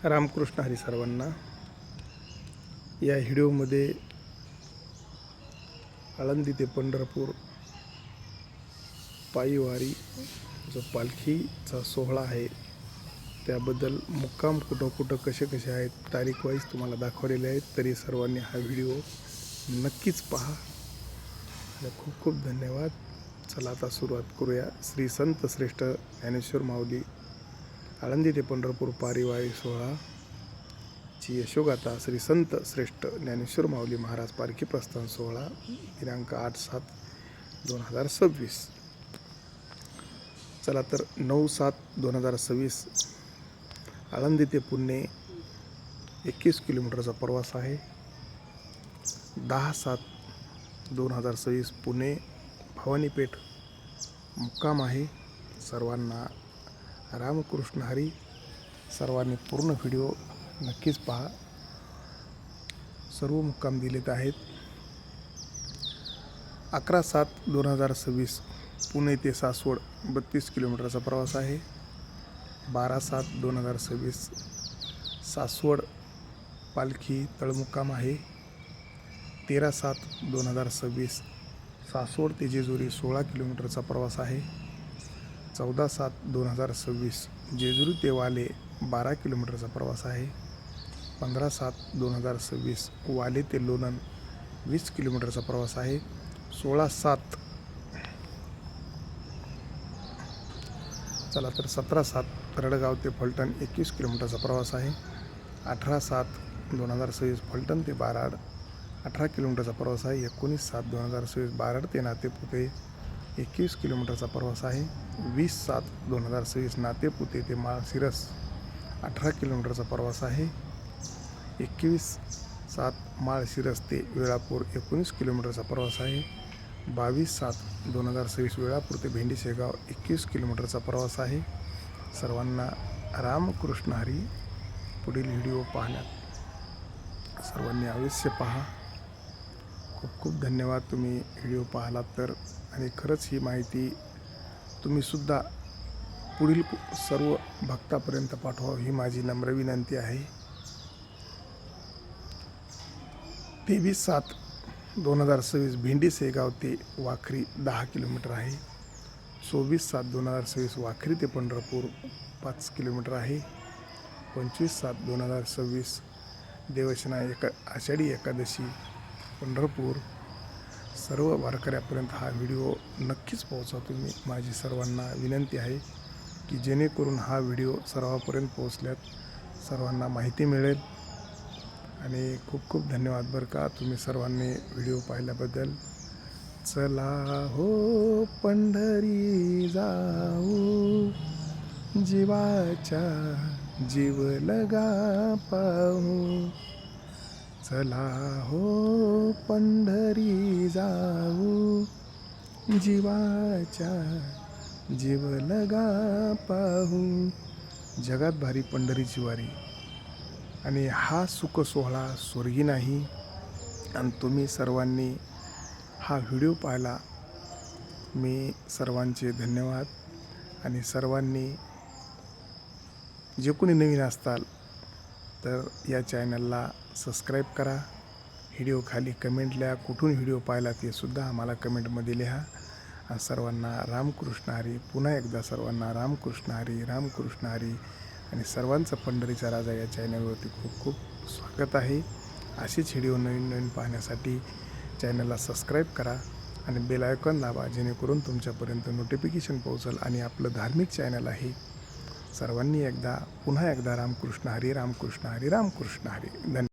रामकृष्ण हरी सर्वांना. या व्हिडिओमध्ये आळंदी ते पंढरपूर पायीवारी जो पालखीचा सोहळा आहे त्याबद्दल मुक्काम कुठं कुठं कसे कसे आहेत तारीख वाईज तुम्हाला दाखवलेले आहेत. तरी सर्वांनी हा व्हिडिओ नक्कीच पहा आणि खूप खूप धन्यवाद. चला आता सुरुवात करूया. श्री संत श्रेष्ठ ज्ञानेश्वर माऊली आळंदी ते पंढरपूर पायीवारी सोहळा ची यशोगाथा श्री संत श्रेष्ठ ज्ञानेश्वर माऊली महाराज पालखी प्रस्थान सोहळा दिनांक 8/7/2026. चला तर 9/7/2026 आळंदी ते पुणे 21 किलोमीटरचा प्रवास आहे. 10/7/2026 पुणे भवानीपेठ मुक्काम आहे. सर्वांना रामकृष्ण हरी. सर्वांनी पूर्ण व्हिडिओ नक्कीच पहा. सर्व मुक्काम दिलेत आहेत. 11/7/2026 पुणे ते सासवड 32 किलोमीटरचा प्रवास आहे. 12/7/2026 सासवड पालखी तळमुक्काम आहे. 13/7/2026 सासवड ते जेजुरी 16 किलोमीटरचा प्रवास आहे. 14/7/2026 जेजुरी ते वाले 12 किलोमीटरचा प्रवास आहे. 15/7/2026 वाले ते लोणंद 20 किलोमीटरचा प्रवास आहे. 16/7 चला तर 17/7 रडगाव ते फलटण 21 किलोमीटरचा प्रवास आहे. 18/7/2026 फलटण ते बाराड 18 किलोमीटरचा प्रवास आहे. 19/7/2026 बाराड ते नातेपुते 21 किलोमीटरचा प्रवास आहे. 20/7/2026 नातेपुते ते माळशिरस 18 किलोमीटरचा प्रवास आहे. 21/7 माळशिरस ते वेळापूर 19 किलोमीटरचा प्रवास आहे. 22/7/2026 वेळापूर ते भेंडी शेगाव 21 किलोमीटरचा प्रवास आहे. सर्वांना रामकृष्ण हरी. पुढील व्हिडिओ पाहण्यात सर्वांनी अवश्य पहा. खूप खूप धन्यवाद तुम्ही व्हिडिओ पाहिलात तर. आणि खरंच ही माहिती तुम्हीसुद्धा पुढील सर्व भक्तापर्यंत पाठवा ही माझी नम्र विनंती आहे. 23/7/2026 भेंडी शेगाव ते वाखरी 10 किलोमीटर आहे. 24/7/2026 वाखरी ते पंढरपूर 5 किलोमीटर आहे. 25/7/2026 देवसेना आषाढी एकादशी पंढरपूर. सर्व वारकऱ्यापर्यंत हा व्हिडिओ नक्कीच पोहोचवा तुम्ही. माझी सर्वांना विनंती आहे की जेणेकरून हा व्हिडिओ सर्वांपर्यंत पोहोचल्यात सर्वांना माहिती मिळेल. आणि खूप खूप धन्यवाद बरं का तुम्ही सर्वांनी व्हिडिओ पाहिल्याबद्दल. चला हो पंढरी जाऊ जीवाच्या जीव लगा पाहू. चला हो पंढरी जाऊ जीवाच्या जीव लगा पाहू. जगात भारी पंढरीची वारी. आणि हा सुख सोहळा स्वर्गी नाही. आणि तुम्ही सर्वांनी हा व्हिडिओ पाहिला. मी सर्वांचे धन्यवाद. आणि सर्वांनी जे कोणी नवीन असताल तर या चॅनलला सबस्क्राईब करा. व्हिडिओ खाली कमेंट लिहा. कुठून व्हिडिओ पाहिला ते सुद्धा आम्हाला कमेंटमध्ये लिहा. आणि सर्वांना रामकृष्ण हरी. पुन्हा एकदा सर्वांना रामकृष्ण हरी रामकृष्ण हरी. आणि सर्वांचं पंढरीचा राजा या चॅनलवरती खूप खूप स्वागत आहे. अशीच व्हिडिओ नवीन नवीन पाहण्यासाठी चॅनलला सबस्क्राईब करा आणि बेल आयकॉन दाबा जेणेकरून तुमच्यापर्यंत नोटिफिकेशन पोहोचेल. आणि आपलं धार्मिक चॅनल आहे. सर्वांनी पुन्हा एकदा रामकृष्ण हरी रामकृष्ण हरी रामकृष्ण हरी. धन्यवाद.